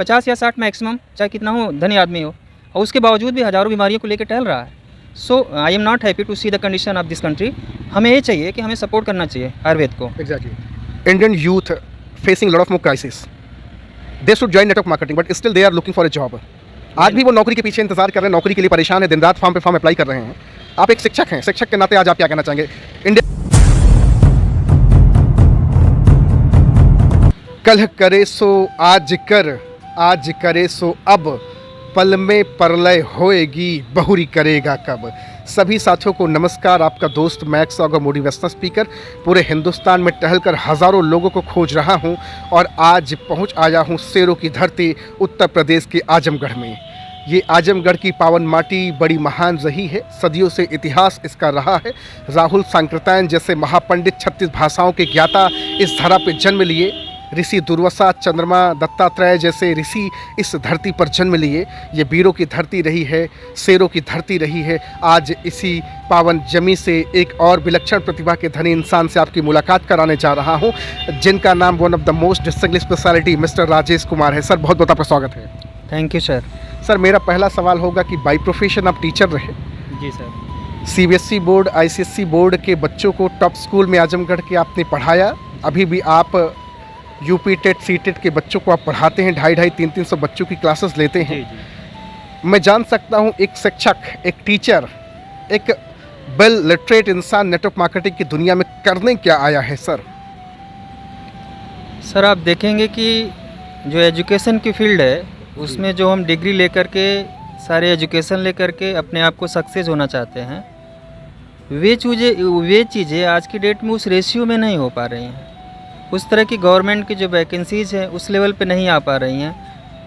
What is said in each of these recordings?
50 या 60 मैक्सिमम, चाहे कितना हो धनी आदमी हो, और उसके बावजूद भी हज़ारों बीमारियों को लेकर टहल रहा है। So I am not happy to see the condition of this country. हमें ये चाहिए कि हमें सपोर्ट करना चाहिए आयुर्वेद को। Exactly. Indian youth facing lot of more crisis, they should join network marketing but still they are looking for a job. आज भी वो नौकरी के पीछे इंतजार कर रहे हैं, नौकरी के लिए परेशान है, दिन रात फॉर्म पे फॉर्म अप्लाई कर रहे हैं। आप एक शिक्षक हैं, शिक्षक के नाते आज आप क्या कहना चाहेंगे? इंडिया कल करे सो आज कर, आज करे सो अब, पल में परलय होएगी, बहुरी करेगा कब। सभी साथियों को नमस्कार। आपका दोस्त मैक्स और मोटिवेशनल स्पीकर पूरे हिंदुस्तान में टहलकर हज़ारों लोगों को खोज रहा हूं और आज पहुंच आया हूं शेरों की धरती उत्तर प्रदेश के आजमगढ़ में। ये आजमगढ़ की पावन माटी बड़ी महान रही है, सदियों से इतिहास इसका रहा है। राहुल सांकृत्यायन जैसे महापंडित 36 भाषाओं के ज्ञाता इस धरा पे जन्म लिए, ऋषि दुर्वासा, चंद्रमा, दत्तात्रेय जैसे ऋषि इस धरती पर जन्म लिए। ये वीरों की धरती रही है, शेरों की धरती रही है। आज इसी पावन जमी से एक और विलक्षण प्रतिभा के धनी इंसान से आपकी मुलाकात कराने जा रहा हूँ, जिनका नाम one of the most distinguished speciality mister Rajesh Kumar है। सर, बहुत बहुत आपका स्वागत है। Thank you sir. सर, मेरा पहला सवाल होगा कि बाई प्रोफेशन आप टीचर रहे। जी sir. CBSE board, ICSE board के बच्चों को टॉप स्कूल में आजमगढ़ के आपने पढ़ाया। अभी भी आप यूपी टेट सी टेट के बच्चों को आप पढ़ाते हैं, 250-300 बच्चों की क्लासेस लेते हैं। जी। मैं जान सकता हूं एक शिक्षक, एक टीचर, एक वेल लिटरेट इंसान नेटवर्क मार्केटिंग की दुनिया में करने क्या आया है? सर आप देखेंगे कि जो एजुकेशन की फील्ड है उसमें जो हम डिग्री लेकर के, सारे एजुकेशन लेकर के अपने आप को सक्सेस होना चाहते हैं, वे चीज़ें आज की डेट में उस रेशियो में नहीं हो पा रही हैं। उस तरह की गवर्नमेंट की जो वैकेंसीज़ हैं उस लेवल पे नहीं आ पा रही हैं।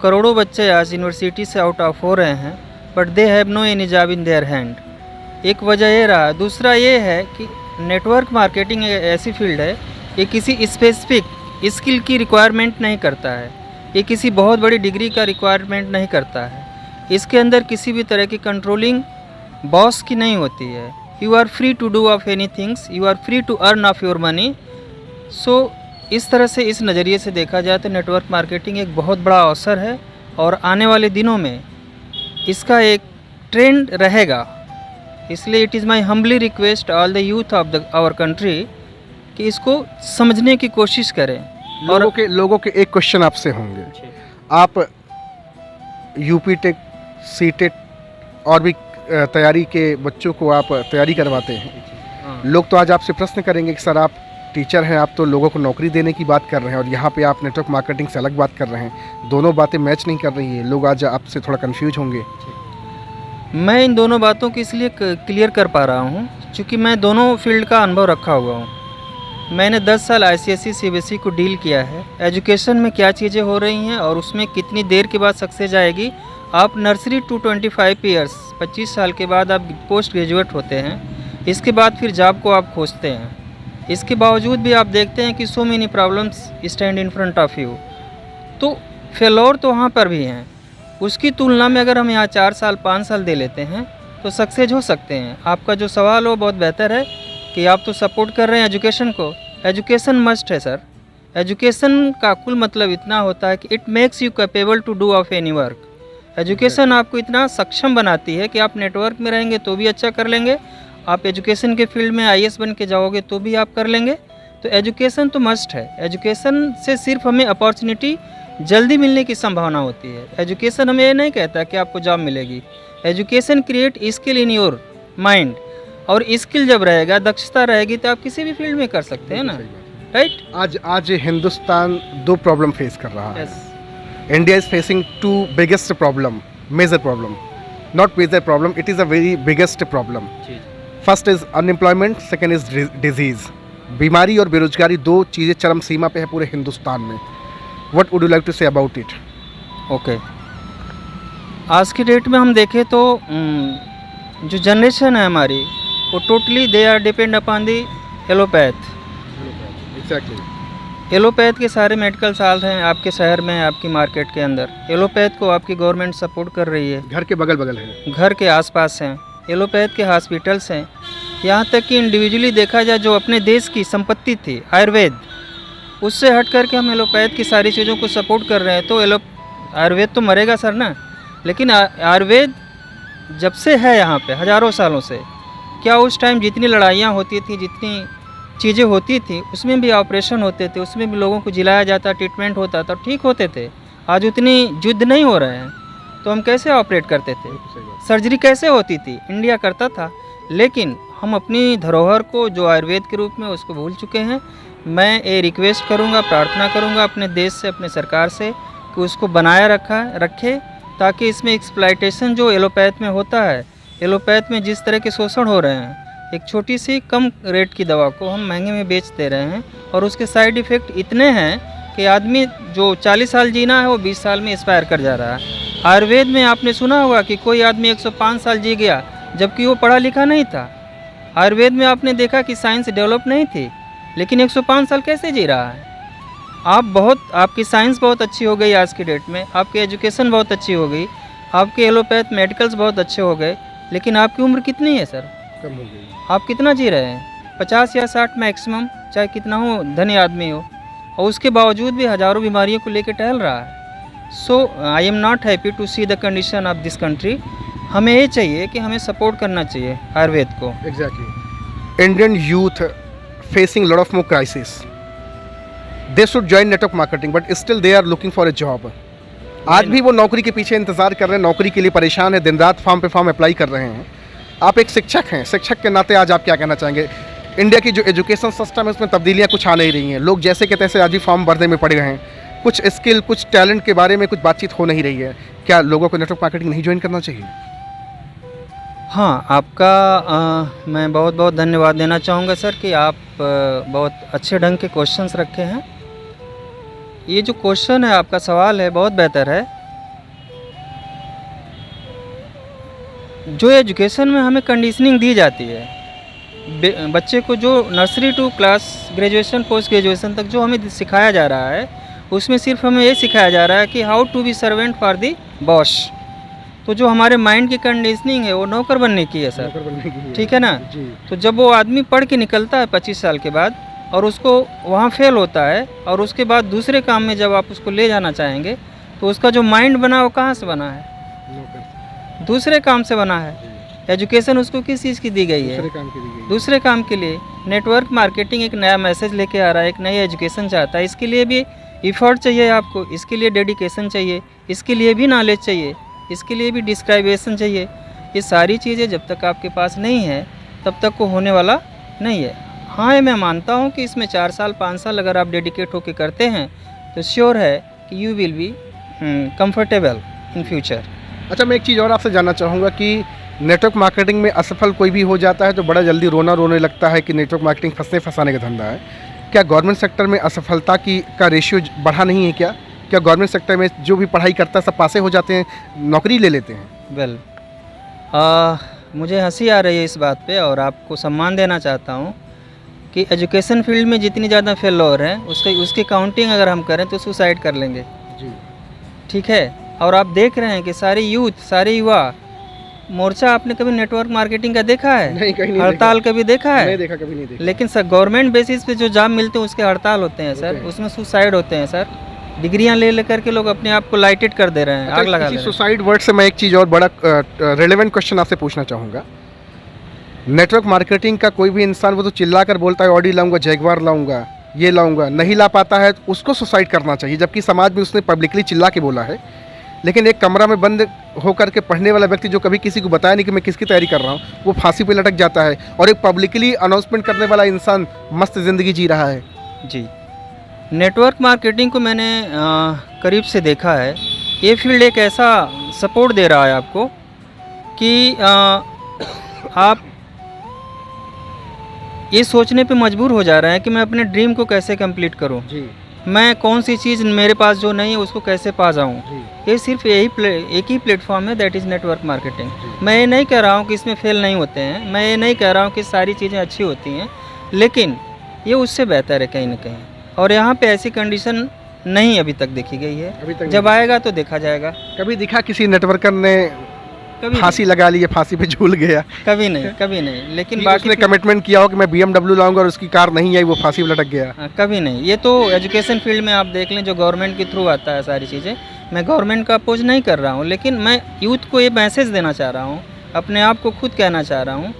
करोड़ों बच्चे आज यूनिवर्सिटी से आउट ऑफ हो रहे हैं, but they have no any job in their hand. एक वजह ये रहा। दूसरा ये है कि नेटवर्क मार्केटिंग एक ऐसी फील्ड है, ये किसी स्पेसिफिक स्किल की रिक्वायरमेंट नहीं करता है, ये किसी बहुत बड़ी डिग्री का रिक्वायरमेंट नहीं करता है। इसके अंदर किसी भी तरह की कंट्रोलिंग बॉस की नहीं होती है। You are free to do of any things, you are free to earn of your money. So इस तरह से, इस नज़रिए से देखा जाए तो नेटवर्क मार्केटिंग एक बहुत बड़ा अवसर है और आने वाले दिनों में इसका एक ट्रेंड रहेगा। इसलिए it is my humbly request all the youth of our country कि इसको समझने की कोशिश करें। लोगों के एक क्वेश्चन आपसे होंगे, आप यूपी टेक, सी टेट और भी तैयारी के बच्चों को आप तैयारी करवाते हैं। लोग तो आज आपसे प्रश्न करेंगे कि सर आप टीचर हैं, आप तो लोगों को नौकरी देने की बात कर रहे हैं और यहाँ पे आप नेटवर्क मार्केटिंग से अलग बात कर रहे हैं, दोनों बातें मैच नहीं कर रही है। लोग आज आपसे थोड़ा कंफ्यूज होंगे। मैं इन दोनों बातों को इसलिए क्लियर कर पा रहा हूँ क्योंकि मैं दोनों फील्ड का अनुभव रखा हुआ हूँ। मैंने 10 साल आईसीएसई सीबीएसई को डील किया है। एजुकेशन में क्या चीज़ें हो रही हैं और उसमें कितनी देर के बाद सक्सेस आएगी। आप नर्सरी टू 25 ईयर्स, 25 साल के बाद आप पोस्ट ग्रेजुएट होते हैं, इसके बाद फिर जॉब को आप खोजते हैं। इसके बावजूद भी आप देखते हैं कि so many problems stand in front of you. तो फेलोर तो वहाँ पर भी हैं, उसकी तुलना में अगर हम यहाँ 4 साल 5 साल दे लेते हैं तो सक्सेस हो सकते हैं। आपका जो सवाल हो बहुत बेहतर है कि आप तो सपोर्ट कर रहे हैं एजुकेशन को। एजुकेशन मस्ट है सर। एजुकेशन का कुल मतलब इतना होता है कि it makes you capable to do of any work. Education आपको इतना सक्षम बनाती है कि आप नेटवर्क में रहेंगे तो भी अच्छा कर लेंगे, आप एजुकेशन के फील्ड में आईएएस बन के जाओगे तो भी आप कर लेंगे। तो एजुकेशन तो मस्ट है। एजुकेशन से सिर्फ हमें अपॉर्चुनिटी जल्दी मिलने की संभावना होती है। एजुकेशन हमें ये नहीं कहता कि आपको जॉब मिलेगी। Education create skill in your mind, और स्किल जब रहेगा, दक्षता रहेगी, तो आप किसी भी फील्ड में कर सकते हैं ना, राइट। आज हिंदुस्तान 2 प्रॉब्लम फेस कर रहा है। India is facing 2 biggest problem, major problem, not major problem, it is a very biggest problem. First is unemployment, second is disease. बीमारी और बेरोजगारी 2 चीज़ें चरम सीमा पे है पूरे हिंदुस्तान में। What would you like to say about it? Okay, आज की डेट में हम देखें तो जो जनरेशन है हमारी, वो totally they are depend upon the allopath. Exactly. Allopath के सारे मेडिकल साल हैं आपके शहर में, आपकी मार्केट के अंदर। एलोपैथ को आपकी गवर्नमेंट सपोर्ट कर रही है, घर के बगल है, घर के आसपास हैं। एलोपैथ के हॉस्पिटल्स हैं। यहाँ तक कि इंडिविजुअली देखा जाए, जो अपने देश की संपत्ति थी आयुर्वेद, उससे हट करके हम एलोपैथ की सारी चीज़ों को सपोर्ट कर रहे हैं। तो आयुर्वेद तो मरेगा सर ना, लेकिन आयुर्वेद जब से है यहाँ पे हज़ारों सालों से, क्या उस टाइम जितनी लड़ाइयाँ होती थी, जितनी चीज़ें होती थी, उसमें भी ऑपरेशन होते थे, उसमें भी लोगों को जिलाया जाता, ट्रीटमेंट होता था, ठीक होते थे। आज उतनी युद्ध नहीं हो रहे हैं, तो हम कैसे ऑपरेट करते थे? सर्जरी कैसे होती थी? इंडिया करता था। लेकिन हम अपनी धरोहर को जो आयुर्वेद के रूप में उसको भूल चुके हैं। मैं ये रिक्वेस्ट करूँगा, प्रार्थना करूँगा अपने देश से, अपने सरकार से कि उसको बनाए रखे, ताकि इसमें एक्सप्लॉयटेशन जो एलोपैथ में होता है, एलोपैथ में जिस तरह के शोषण हो रहे हैं, एक छोटी सी कम रेट की दवा को हम महंगे में बेच दे रहे हैं, और उसके साइड इफ़ेक्ट इतने हैं कि आदमी जो 40 साल जीना है वो 20 साल में एक्सपायर कर जा रहा है। आयुर्वेद में आपने सुना होगा कि कोई आदमी 105 साल जी गया, जबकि वो पढ़ा लिखा नहीं था। आयुर्वेद में आपने देखा कि साइंस डेवलप नहीं थी, लेकिन 105 साल कैसे जी रहा है? आपकी साइंस बहुत अच्छी हो गई आज की डेट में, आपकी एजुकेशन बहुत अच्छी हो गई, आपके एलोपैथ मेडिकल्स बहुत अच्छे हो गए, लेकिन आपकी उम्र कितनी है सर? कम हो गई। आप कितना जी रहे हैं? 50 या 60 मैक्सिमम, चाहे कितना हो धनी आदमी हो, और उसके बावजूद भी हज़ारों बीमारियों को लेकर टहल रहा है। So I am not happy to see the condition of this country. हमें ये चाहिए कि हमें सपोर्ट करना चाहिए आयुर्वेद को। Exactly. Indian youth facing lot of more crisis, they should join network marketing, but still they are looking for a job. आज भी वो नौकरी के पीछे इंतजार कर रहे हैं, नौकरी के लिए परेशान है, दिन रात फॉर्म पे फॉर्म अप्लाई कर रहे हैं। आप एक शिक्षक हैं, शिक्षक के नाते आज आप क्या कहना चाहेंगे? इंडिया की जो एजुकेशन सिस्टम है उसमें तब्दीलियाँ कुछ आ नहीं रही हैं, लोग जैसे के तैसे आज भी फॉर्म भरने में पड़े हैं, कुछ स्किल, कुछ टैलेंट के बारे में कुछ बातचीत हो नहीं रही है। क्या लोगों को नेटवर्क मार्केटिंग नहीं ज्वाइन करना चाहिए? हाँ, आपका मैं बहुत बहुत धन्यवाद देना चाहूँगा सर कि आप बहुत अच्छे ढंग के क्वेश्चंस रखे हैं। ये जो क्वेश्चन है, आपका सवाल है, बहुत बेहतर है। जो एजुकेशन में हमें कंडीशनिंग दी जाती है, बच्चे को जो nursery to class graduation, post graduation तक जो हमें सिखाया जा रहा है, उसमें सिर्फ हमें ये सिखाया जा रहा है कि how to be servant for the boss. तो जो हमारे माइंड की कंडीशनिंग है वो नौकर बनने की है सर, ठीक है ना? तो जब वो आदमी पढ़ के निकलता है 25 साल के बाद, और उसको वहाँ फेल होता है, और उसके बाद दूसरे काम में जब आप उसको ले जाना चाहेंगे, तो उसका जो माइंड बना वो कहाँ से बना है? दूसरे काम से बना है। एजुकेशन उसको किस चीज़ की दी गई है? दूसरे काम के लिए। नेटवर्क मार्केटिंग एक नया मैसेज लेके आ रहा है, एक नई एजुकेशन चाहता है। इसके लिए भी इफ़र्ट चाहिए आपको, इसके लिए डेडिकेशन चाहिए, इसके लिए भी नॉलेज चाहिए, इसके लिए भी डिस्क्राइबेशन चाहिए। ये सारी चीज़ें जब तक आपके पास नहीं है, तब तक को होने वाला नहीं है। हाँ, ये मैं मानता हूँ कि इसमें 4 साल 5 साल अगर आप डेडिकेट होकर करते हैं, तो श्योर है कि you will be comfortable in future. अच्छा, मैं एक चीज़ और आपसे जानना चाहूँगा कि नेटवर्क मार्केटिंग में असफल कोई भी हो जाता है तो बड़ा जल्दी रोने लगता है कि नेटवर्क मार्केटिंग फंसाने का धंधा है। क्या गवर्नमेंट सेक्टर में असफलता का रेशियो बढ़ा नहीं है क्या? क्या गवर्नमेंट सेक्टर में जो भी पढ़ाई करता है सब पासे हो जाते हैं, नौकरी ले लेते हैं? वेल, मुझे हंसी आ रही है इस बात पे, और आपको सम्मान देना चाहता हूँ कि एजुकेशन फील्ड में जितनी ज़्यादा फेलोर हैं, उसकी काउंटिंग अगर हम करें तो सुसाइड कर लेंगे जी, ठीक है। और आप देख रहे हैं कि सारे यूथ, सारे युवा मोर्चा आपने कभी नेटवर्क मार्केटिंग का देखा है? नहीं, कहीं नहीं हड़ताल कभी देखा है? नहीं देखा, कभी नहीं देखा। लेकिन सर गवर्नमेंट बेसिस पे जो जॉब मिलते हैं उसके हड़ताल होते हैं सर, उसमें सुसाइड होते हैं सर। डिग्रियां ले लेकर के लोग अपने आप को लाइटेड कर दे रहे हैं, आग लगा रहे हैं। सुसाइड वर्ड से मैं एक चीज़ और बड़ा रेलेवेंट क्वेश्चन आपसे पूछना चाहूँगा। नेटवर्क मार्केटिंग का कोई भी इंसान वो तो चिल्ला कर बोलता है ऑडी लाऊंगा, जैगवार लाऊंगा, ये लाऊंगा, नहीं ला पाता है तो उसको सुसाइड करना चाहिए, जबकि समाज में उसने पब्लिकली चिल्ला के बोला है। लेकिन एक कमरा में बंद होकर के पढ़ने वाला व्यक्ति जो कभी किसी को बताया नहीं कि मैं किसकी तैयारी कर रहा हूँ, वो फांसी पे लटक जाता है, और एक पब्लिकली अनाउंसमेंट करने वाला इंसान मस्त ज़िंदगी जी रहा है। जी, नेटवर्क मार्केटिंग को मैंने करीब से देखा है। ये फील्ड एक ऐसा सपोर्ट दे रहा है आपको कि आप ये सोचने पे मजबूर हो जा रहे हैं कि मैं अपने ड्रीम को कैसे कंप्लीट करूं, मैं कौन सी चीज़ मेरे पास जो नहीं है उसको कैसे पा जाऊं। ये सिर्फ एक ही प्लेटफॉर्म है, दैट इज़ नेटवर्क मार्केटिंग। मैं ये नहीं कह रहा हूं कि इसमें फेल नहीं होते हैं, मैं ये नहीं कह रहा हूं कि सारी चीज़ें अच्छी होती हैं, लेकिन ये उससे बेहतर है कहीं ना कहीं। और यहाँ पे ऐसी कंडीशन नहीं अभी तक देखी गई है, जब आएगा तो देखा जाएगा। कभी दिखा किसी नेटवर्कर ने कभी फांसी लगा ली, फांसी पे झूल गया? कभी नहीं। लेकिन कि बाकी उसने कमिटमेंट किया हो कि मैं BMW लाऊंगा और उसकी कार नहीं आई, वो फांसी पे लटक गया? कभी नहीं। ये तो एजुकेशन फील्ड में आप देख लें, जो गवर्नमेंट के थ्रू आता है सारी चीज़ें। मैं गवर्नमेंट का अपोज नहीं कर रहा हूँ, लेकिन मैं यूथ को ये मैसेज देना चाह रहा हूँ, अपने आप को खुद कहना चाह रहा हूँ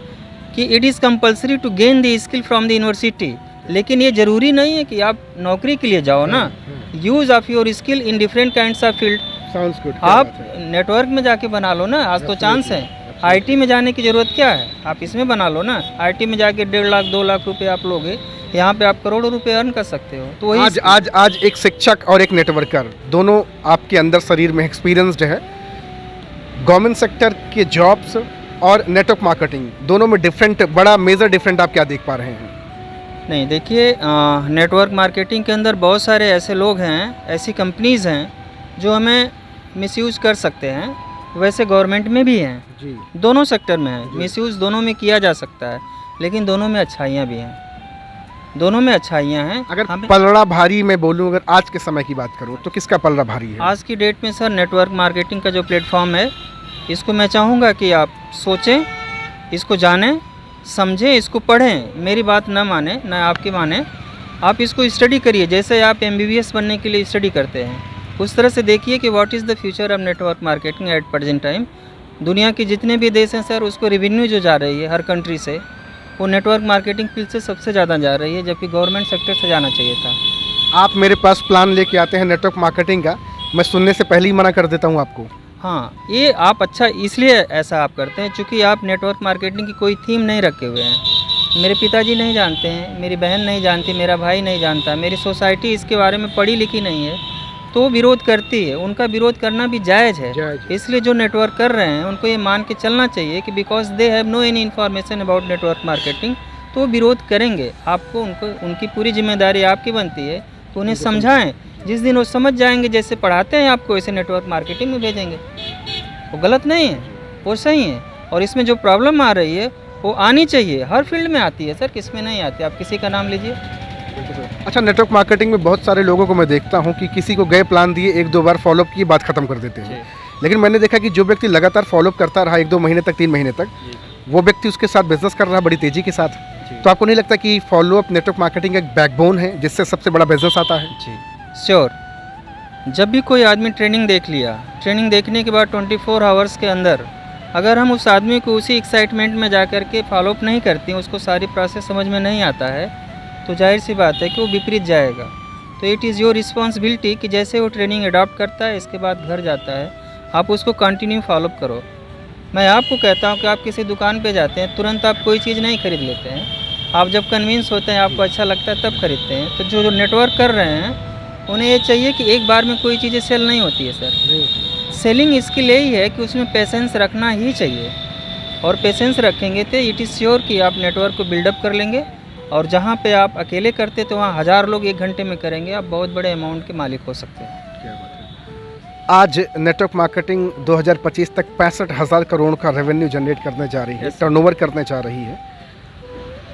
कि it is compulsory to gain the skill from the university. लेकिन ये ज़रूरी नहीं है कि आप नौकरी के लिए जाओ ना। Use of your skill in different kinds of field. Sounds good. आप नेटवर्क में जाके बना लो ना, आज तो चांस है। आईटी में जाने की ज़रूरत क्या है, आप इसमें बना लो ना। आईटी में जाके 1.5 लाख 2 लाख रुपए आप लोगे, यहाँ पे आप करोड़ों रुपए अर्न कर सकते हो। तो वही आज एक शिक्षक और एक नेटवर्कर दोनों आपके अंदर शरीर में एक्सपीरियंस्ड है। गवर्नमेंट सेक्टर के जॉब्स और नेटवर्क मार्केटिंग दोनों में डिफरेंट, बड़ा मेजर डिफरेंट आप क्या देख पा रहे हैं? नहीं, देखिए, नेटवर्क मार्केटिंग के अंदर बहुत सारे ऐसे लोग हैं, ऐसी कंपनीज़ हैं जो हमें मिसयूज़ कर सकते हैं। वैसे गवर्नमेंट में भी हैं जी, दोनों सेक्टर में है। मिसयूज़ दोनों में किया जा सकता है, लेकिन दोनों में अच्छाइयाँ भी हैं। दोनों में अच्छाइयाँ हैं। अगर हमें पलड़ा भारी मैं बोलूं, अगर आज के समय की बात करूं तो किसका पलड़ा भारी है? आज की डेट में सर नेटवर्क मार्केटिंग का जो प्लेटफॉर्म है, इसको मैं चाहूँगा कि आप सोचें, इसको जानें, समझें, इसको पढ़ें। मेरी बात ना माने ना आपकी माने, आप इसको स्टडी करिए। जैसे आप MBBS बनने के लिए स्टडी करते हैं, उस तरह से देखिए कि what is the future of network marketing at present time. दुनिया के जितने भी देश हैं सर, उसको रेवेन्यू जो जा रही है हर कंट्री से, वो नेटवर्क मार्केटिंग फील्ड से सबसे ज़्यादा जा रही है, जबकि गवर्नमेंट सेक्टर से जाना चाहिए था। आप मेरे पास प्लान लेके आते हैं नेटवर्क मार्केटिंग का, मैं सुनने से पहले ही मना कर देता हूं आपको। हाँ, ये आप अच्छा इसलिए ऐसा आप करते हैं क्योंकि आप नेटवर्क मार्केटिंग की कोई थीम नहीं रखे हुए हैं। मेरे पिताजी नहीं जानते हैं, मेरी बहन नहीं जानती, मेरा भाई नहीं जानता, मेरी सोसाइटी इसके बारे में पढ़ी लिखी नहीं है, तो वो विरोध करती है। उनका विरोध करना भी जायज़ है। इसलिए जो नेटवर्क कर रहे हैं उनको ये मान के चलना चाहिए कि because they have no any information about network marketing, तो वो विरोध करेंगे। आपको उनकी पूरी जिम्मेदारी आपकी बनती है, तो उन्हें समझाएं। जिस दिन वो समझ जाएंगे, जैसे पढ़ाते हैं आपको, वैसे नेटवर्क मार्केटिंग में भेजेंगे। वो गलत नहीं है, वो सही है। और इसमें जो प्रॉब्लम आ रही है वो आनी चाहिए, हर फील्ड में आती है सर, किस में नहीं आती। आप किसी का नाम लीजिए। अच्छा, नेटवर्क मार्केटिंग में बहुत सारे लोगों को मैं देखता हूं कि किसी को गए प्लान दिए, 1-2 बार फॉलोअप किए, बात खत्म कर देते हैं। लेकिन मैंने देखा कि जो व्यक्ति लगातार फॉलोअप करता रहा 1-2 महीने तक, 3 महीने तक, वो व्यक्ति उसके साथ बिजनेस कर रहा है बड़ी तेजी के साथ। तो आपको नहीं लगता कि फॉलोअप नेटवर्क मार्केटिंग एक बैकबोन है जिससे सबसे बड़ा बिजनेस आता है? जी श्योर। जब भी कोई आदमी ट्रेनिंग देख लिया, ट्रेनिंग देखने के बाद 24 आवर्स के अंदर अगर हम उस आदमी को उसी एक्साइटमेंट में जा कर के फॉलोअप नहीं करते हैं, उसको सारी प्रोसेस समझ में नहीं आता है, तो जाहिर सी बात है कि वो विपरीत जाएगा। तो इट इज़ योर रिस्पॉन्सिबिलिटी कि जैसे वो ट्रेनिंग अडॉप्ट करता है, इसके बाद घर जाता है, आप उसको कंटिन्यू फॉलोअप करो। मैं आपको कहता हूँ कि आप किसी दुकान पे जाते हैं, तुरंत आप कोई चीज़ नहीं खरीद लेते हैं। आप जब कन्विंस होते हैं, आपको अच्छा लगता है, तब खरीदते हैं। तो जो नेटवर्क कर रहे हैं उन्हें ये चाहिए कि एक बार में कोई चीज़ें सेल नहीं होती है सर। सेलिंग स्किल यही है कि उसमें पेशेंस रखना ही चाहिए, और पेशेंस रखेंगे तो इट इज़ श्योर कि आप नेटवर्क को बिल्डअप कर लेंगे। और जहाँ पे आप अकेले करते तो वहाँ 1000 लोग 1 घंटे में करेंगे, आप बहुत बड़े अमाउंट के मालिक हो सकते हैं। क्या बात है। आज नेटवर्क मार्केटिंग 2025 तक 65,000 करोड़ का रेवेन्यू जनरेट करने जा रही है, टर्नओवर करने जा रही है।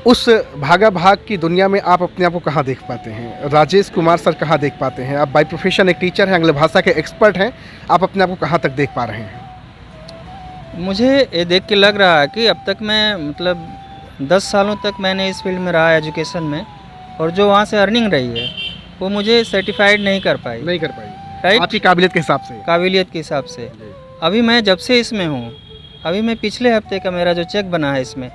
उस भागा भाग की दुनिया में आप अपने आप को कहाँ देख पाते हैं? राजेश कुमार सर कहाँ देख पाते हैं? आप बाय प्रोफेशन एक टीचर हैं, आंग्ल भाषा के एक्सपर्ट हैं, आप अपने आप को कहाँ तक देख पा रहे हैं? मुझे ये देख के लग रहा है कि अब तक मैं मतलब 10 सालों तक मैंने इस फील्ड में रहा एजुकेशन में, और जो वहाँ से अर्निंग रही है वो मुझे सर्टिफाइड नहीं कर पाई। राइट, आपकी काबिलियत के हिसाब से? काबिलियत के हिसाब से। अभी मैं जब से इसमें हूँ, अभी मैं पिछले हफ्ते का मेरा जो चेक बना है इसमें,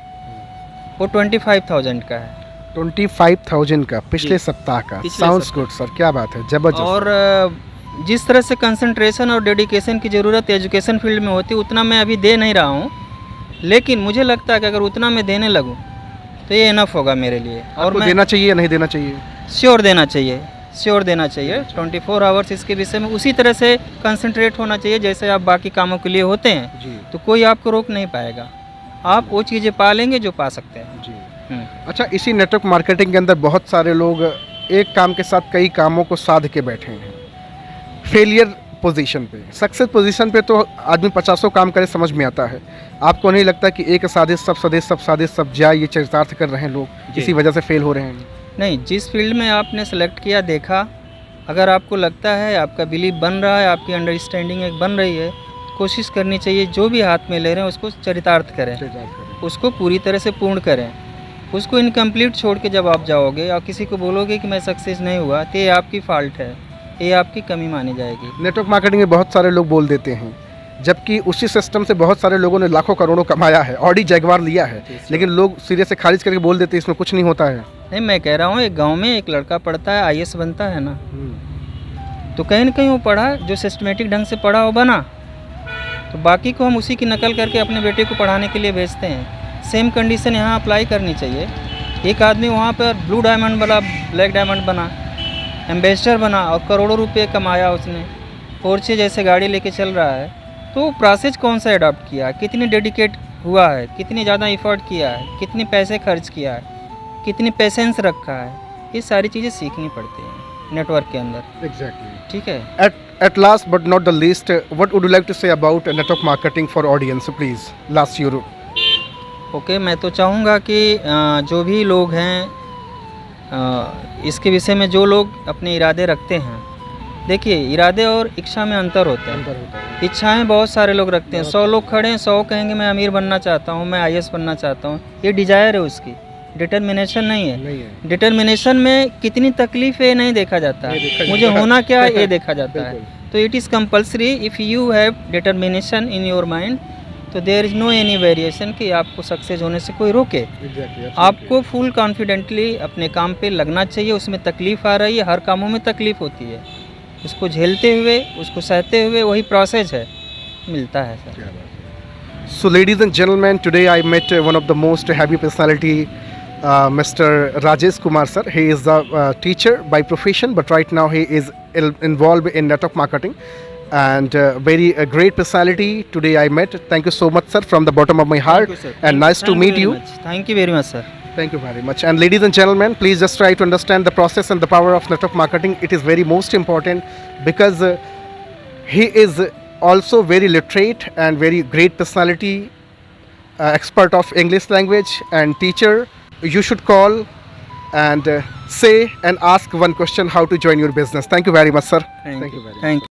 वो 25,000 का है। 25,000 का पिछले सप्ताह का? साउंड्स गुड सर, क्या बात है, जबरदस्त। और जिस तरह से कंसंट्रेशन और डेडिकेशन की ज़रूरत एजुकेशन फील्ड में होती है, उतना मैं अभी दे नहीं रहा हूँ। लेकिन मुझे लगता है कि अगर उतना मैं देने लगूँ तो ये इनफ होगा मेरे लिए। और मैं देना चाहिए या नहीं देना चाहिए? श्योर देना चाहिए, श्योर देना चाहिए। 24 आवर्स इसके विषय में उसी तरह से कंसंट्रेट होना चाहिए जैसे आप बाकी कामों के लिए होते हैं जी। तो कोई आपको रोक नहीं पाएगा। आप वो चीज़ें पा लेंगे जो पा सकते हैं जी। अच्छा, इसी नेटवर्क मार्केटिंग के अंदर बहुत सारे लोग एक काम के साथ कई कामों को साध के बैठे हैं। फेलियर पोजीशन पे, सक्सेस पोजीशन पे तो आदमी 50 काम करे, समझ में आता है। आपको नहीं लगता कि एक साजिश सब सदेश सब साजिश सब जाए, ये चरितार्थ कर रहे हैं लोग, इसी वजह से फेल हो रहे हैं? नहीं, जिस फील्ड में आपने सेलेक्ट किया, देखा, अगर आपको लगता है, आपका बिलीव बन रहा है, आपकी अंडरस्टैंडिंग एक बन रही है, कोशिश करनी चाहिए जो भी हाथ में ले रहे हैं उसको चरितार्थ करें, उसको पूरी तरह से पूर्ण करें। उसको इनकम्प्लीट छोड़ के जब आप जाओगे और किसी को बोलोगे कि मैं सक्सेस नहीं हुआ, तो ये आपकी फॉल्ट है। ये आपकी कमी मानी जाएगी। नेटवर्क मार्केटिंग में बहुत सारे लोग बोल देते हैं, जबकि उसी सिस्टम से बहुत सारे लोगों ने लाखों करोड़ों कमाया है, ऑडी जगुआर लिया है, लेकिन लोग सिरे से खारिज करके बोल देते हैं इसमें कुछ नहीं होता है। नहीं, मैं कह रहा हूँ एक गांव में एक लड़का पढ़ता है, आईएएस बनता है ना, तो कहीं ना कहीं वो पढ़ा, जो सिस्टमेटिक ढंग से पढ़ा वो बना, तो बाकी को हम उसी की नकल करके अपने बेटे को पढ़ाने के लिए भेजते हैं। सेम कंडीशन यहाँ अप्लाई करनी चाहिए। एक आदमी वहाँ पर ब्लू डायमंड वाला ब्लैक डायमंड बना, एम्बेसडर बना और करोड़ों रुपए कमाया उसने, पोर्चे जैसे गाड़ी लेके चल रहा है, तो प्रोसेस कौन सा अडॉप्ट किया, कितनी डेडिकेट हुआ है, कितनी ज़्यादा एफर्ट किया है, कितने पैसे खर्च किया है, कितनी पेशेंस रखा है, ये सारी चीज़ें सीखनी पड़ती हैं नेटवर्क के अंदर। एग्जैक्टली। ठीक है। At last but not the least, what would you like to say about network marketing for audience, please? Last year. Okay, मैं तो चाहूँगा कि जो भी लोग हैं, इसके विषय में जो लोग अपने इरादे रखते हैं, देखिए इरादे और इच्छा में अंतर होता है। इच्छाएं बहुत सारे लोग रखते हैं, 100 लोग खड़े हैं, 100 कहेंगे मैं अमीर बनना चाहता हूँ, मैं आईएएस बनना चाहता हूँ, ये डिजायर है उसकी, डिटर्मिनेशन नहीं है। डिटर्मिनेशन में कितनी तकलीफ है नहीं देखा जाता है, मुझे होना क्या है ये देखा जाता है। तो it is compulsory, if you have determination in your mind, तो there is no any variation कि आपको सक्सेस होने से कोई रोके। आपको फुल कॉन्फिडेंटली अपने काम पे लगना चाहिए। उसमें तकलीफ़ आ रही है, हर कामों में तकलीफ़ होती है, उसको झेलते हुए, उसको सहते हुए वही प्रोसेस है, मिलता है sir. So, ladies and gentlemen, today I met one of the most happy personality, Mr. Rajesh Kumar sir. He is a teacher by profession, but right now he is involved in network marketing, and very great personality today I met. Thank you so much, sir, from the bottom of my heart. Thank you, sir. And nice to meet you. Thank you very much, sir. Thank you very much. And ladies and gentlemen, please just try to understand the process and the power of network marketing. It is very most important because he is also very literate and very great personality, expert of English language and teacher. You should call and say and ask one question how to join your business. Thank you very much, sir. Thank you. very much. Thank you.